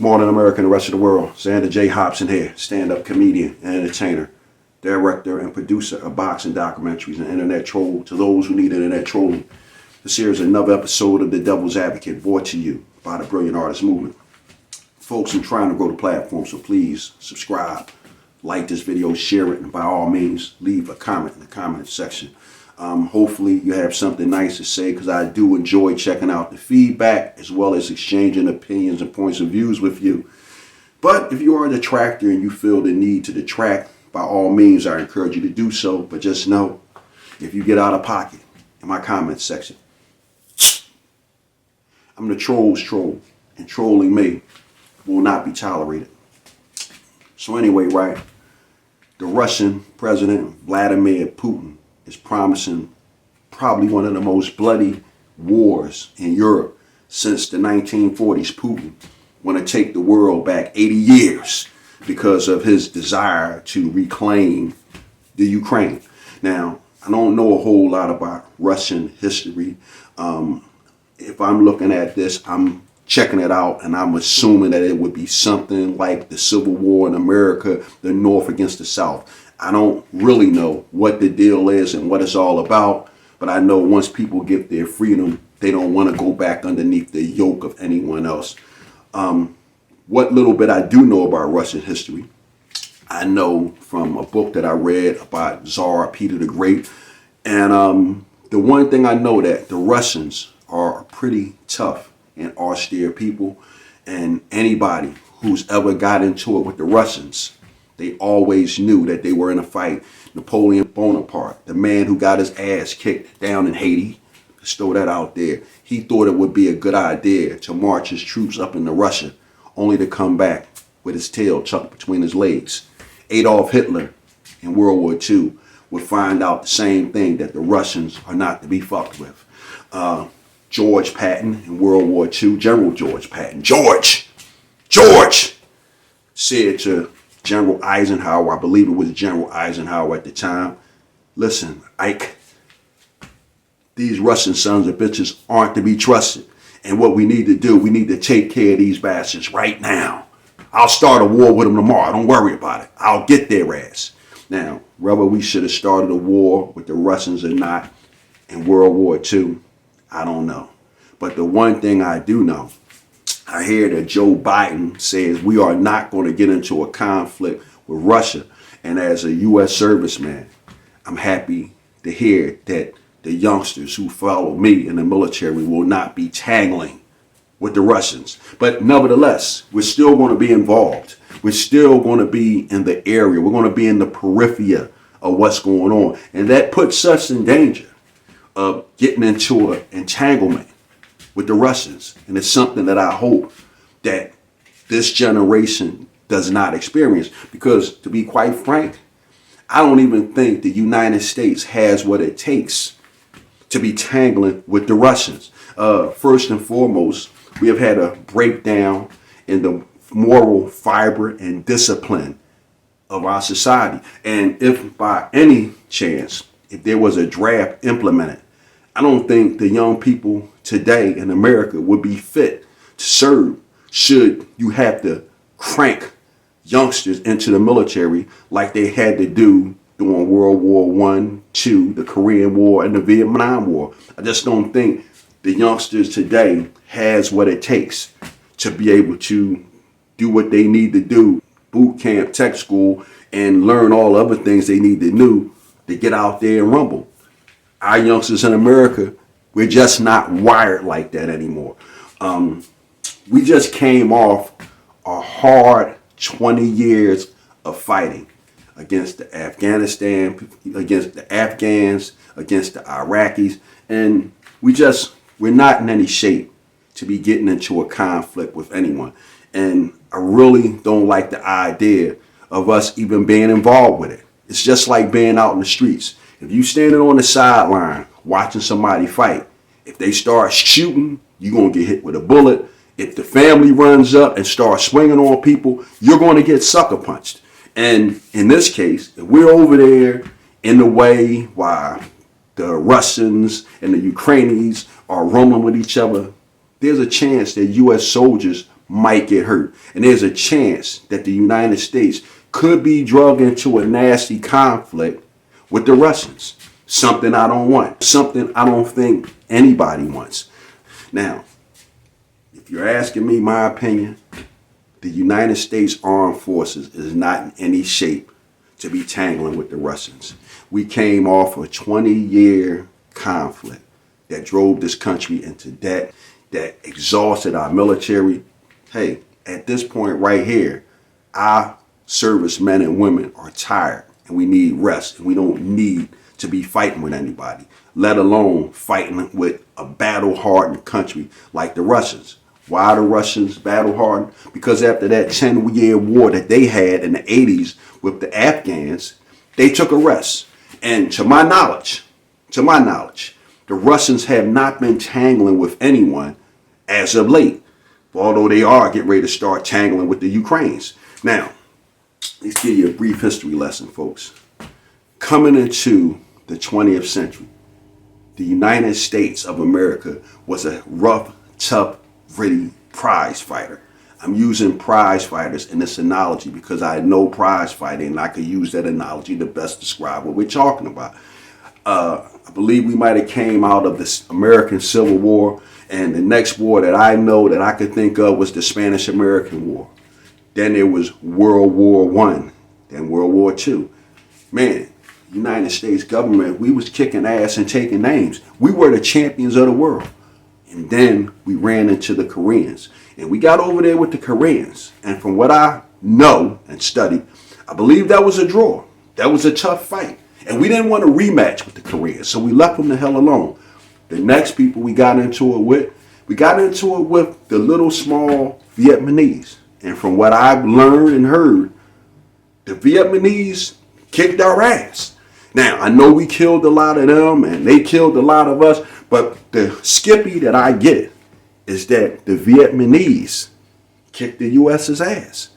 Morning America and the rest of the world. Xander J. Hobson here, stand-up comedian and entertainer, director and producer of boxing documentaries and internet troll to those who need internet trolling. This here is another episode of The Devil's Advocate, brought to you by the Brilliant Artist Movement. Folks, I'm trying to grow the platform, so please subscribe, like this video, share it, and by all means, leave a comment in the comment section. Hopefully you have something nice to say, because I do enjoy checking out the feedback as well as exchanging opinions and points of views with you. But if you are a detractor and you feel the need to detract, by all means, I encourage you to do so. But just know, if you get out of pocket in my comment section, I'm the troll's troll, and trolling me will not be tolerated. So anyway, right, the Russian President Vladimir Putin is promising probably one of the most bloody wars in Europe since the 1940s. Putin want to take the world back 80 years because of his desire to reclaim the Ukraine. Now, I don't know a whole lot about Russian history. If I'm looking at this, I'm checking it out, and I'm assuming that it would be something like the Civil War in America, the North against the South. I don't really know what the deal is and what it's all about, but I know once people get their freedom, they don't want to go back underneath the yoke of anyone else. What little bit I do know about Russian history, I know from a book that I read about Tsar Peter the Great. And the one thing I know, that the Russians are pretty tough and austere people, and anybody who's ever got into it with the Russians, they always knew that they were in a fight. Napoleon Bonaparte, the man who got his ass kicked down in Haiti, let's throw that out there, he thought it would be a good idea to march his troops up into Russia, only to come back with his tail tucked between his legs. Adolf Hitler in World War II would find out the same thing, that the Russians are not to be fucked with. George Patton in World War II, General George Patton, George said to General Eisenhower, I believe it was General Eisenhower at the time, listen, Ike, these Russian sons of bitches aren't to be trusted. And what we need to do, we need to take care of these bastards right now. I'll start a war with them tomorrow. Don't worry about it. I'll get their ass. Now, whether we should have started a war with the Russians or not in World War II, I don't know. But the one thing I do know, I hear that Joe Biden says we are not going to get into a conflict with Russia. And as a U.S. serviceman, I'm happy to hear that the youngsters who follow me in the military will not be tangling with the Russians. But nevertheless, we're still going to be involved. We're still going to be in the area. We're going to be in the periphery of what's going on. And that puts us in danger of getting into an entanglement with the Russians. And it's something that I hope that this generation does not experience. Because to be quite frank, I don't even think the United States has what it takes to be tangling with the Russians. First and foremost, we have had a breakdown in the moral fiber and discipline of our society. And if by any chance, if there was a draft implemented, I don't think the young people today in America would be fit to serve should you have to crank youngsters into the military like they had to do during World War I, II, the Korean War, and the Vietnam War. I just don't think the youngsters today has what it takes to be able to do what they need to do, boot camp, tech school, and learn all other things they need to do to get out there and rumble. Our youngsters in America, we're just not wired like that anymore. We just came off a hard 20 years of fighting against the Afghanistan, against the Afghans, against the Iraqis, and we're not in any shape to be getting into a conflict with anyone. And I really don't like the idea of us even being involved with it. It's just like being out in the streets. If you standing on the sideline watching somebody fight, if they start shooting, you're going to get hit with a bullet. If the family runs up and starts swinging on people, you're going to get sucker punched. And in this case, if we're over there in the way while the Russians and the Ukrainians are roaming with each other, there's a chance that U.S. soldiers might get hurt. And there's a chance that the United States could be dragged into a nasty conflict with the Russians. Something I don't want. Something I don't think anybody wants. Now, if you're asking me my opinion, the United States Armed Forces is not in any shape to be tangling with the Russians. We came off a 20-year conflict that drove this country into debt, that exhausted our military. Hey, at this point right here, our servicemen and women are tired and we need rest, and we don't need to be fighting with anybody, let alone fighting with a battle-hardened country like the Russians. Why are the Russians battle-hardened? Because after that 10-year war that they had in the 80s with the Afghans, they took a rest. And to my knowledge, the Russians have not been tangling with anyone as of late, although they are getting ready to start tangling with the Ukrainians. Now, let's give you a brief history lesson, folks. Coming into the 20th century, the United States of America was a rough, tough, gritty prize fighter. I'm using prize fighters in this analogy because I know prize fighting, and I could use that analogy to best describe what we're talking about. I believe we might have came out of the American Civil War, and the next war that I know that I could think of was the Spanish-American War. Then there was World War I, then World War II. Man, United States government, we was kicking ass and taking names. We were the champions of the world. And then we ran into the Koreans. And we got over there with the Koreans. And from what I know and studied, I believe that was a draw. That was a tough fight. And we didn't want a rematch with the Koreans. So we left them the hell alone. The next people we got into it with the little small Vietnamese. And from what I've learned and heard, the Vietnamese kicked our ass. Now, I know we killed a lot of them and they killed a lot of us, but the skippy that I get is that the Vietnamese kicked the US's ass.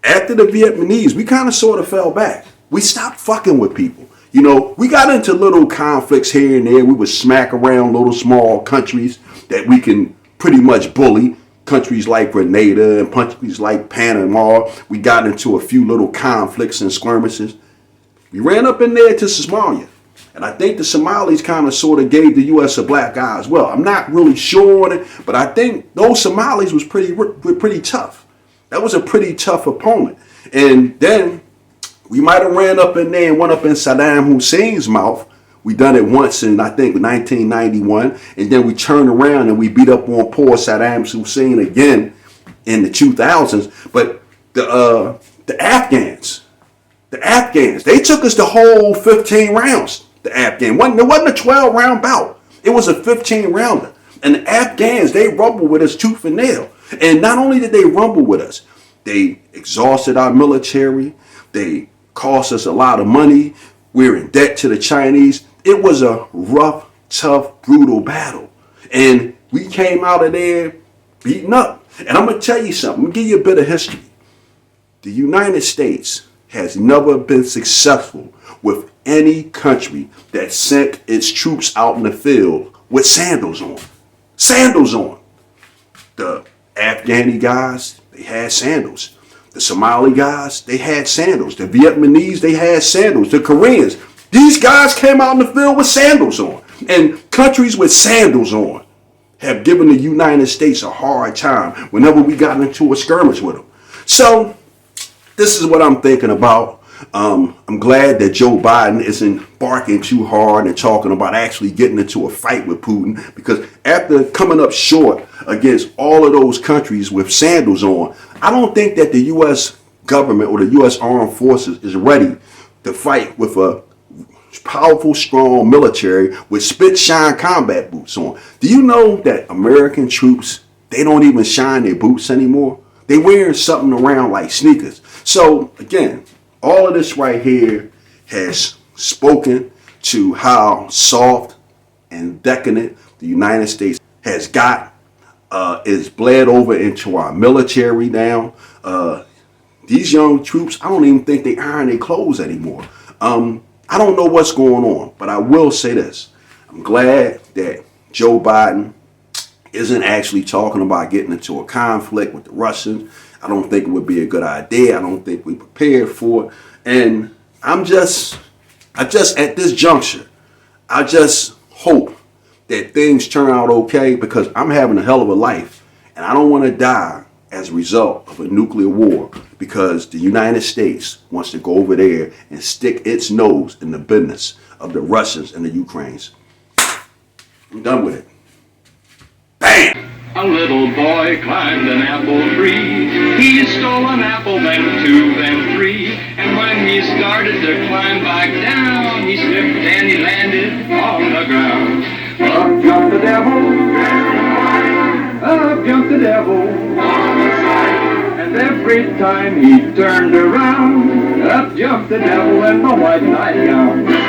After the Vietnamese, we kind of sort of fell back. We stopped fucking with people. You know, we got into little conflicts here and there. We would smack around little small countries that we can pretty much bully. Countries like Grenada and countries like Panama. We got into a few little conflicts and skirmishes. We ran up in there to Somalia. And I think the Somalis kind of sort of gave the U.S. a black eye as well. I'm not really sure on it, but I think those Somalis was pretty tough. That was a pretty tough opponent. And then we might have ran up in there and went up in Saddam Hussein's mouth. We done it once in, I think, 1991. And then we turned around and we beat up on poor Saddam Hussein again in the 2000s. But the Afghans, they took us the whole 15 rounds. The Afghans, it wasn't a 12-round bout. It was a 15-rounder. And the Afghans, they rumbled with us tooth and nail. And not only did they rumble with us, they exhausted our military. They cost us a lot of money. We're in debt to the Chinese. It was a rough, tough, brutal battle. And we came out of there beaten up. And I'm going to tell you something. I'm going to give you a bit of history. The United States has never been successful with any country that sent its troops out in the field with sandals on. Sandals on. The Afghani guys, they had sandals. The Somali guys, they had sandals. The Vietnamese, they had sandals. The Koreans, these guys came out in the field with sandals on. And countries with sandals on have given the United States a hard time whenever we got into a skirmish with them. So this is what I'm thinking about. I'm glad that Joe Biden isn't barking too hard and talking about actually getting into a fight with Putin, because after coming up short against all of those countries with sandals on, I don't think that the U.S. government or the U.S. Armed Forces is ready to fight with a powerful, strong military with spit shine combat boots on. Do you know that American troops, they don't even shine their boots anymore? They wearing something around like sneakers. So again, all of this right here has spoken to how soft and decadent the United States has got. It's bled over into our military now. These young troops, I don't even think they iron their clothes anymore. I don't know what's going on, but I will say this. I'm glad that Joe Biden isn't actually talking about getting into a conflict with the Russians. I don't think it would be a good idea. I don't think we prepared for it. And I just at this juncture, I just hope that things turn out okay, because I'm having a hell of a life and I don't want to die as a result of a nuclear war because the United States wants to go over there and stick its nose in the business of the Russians and the Ukrainians. I'm done with it. Bam! A little boy climbed an apple tree. He stole an apple, then two, then three. And when he started to climb back down, he slipped and he landed on the ground. Up jumped the devil, up jumped the devil. And every time he turned around, up jumped the devil in the white nightgown.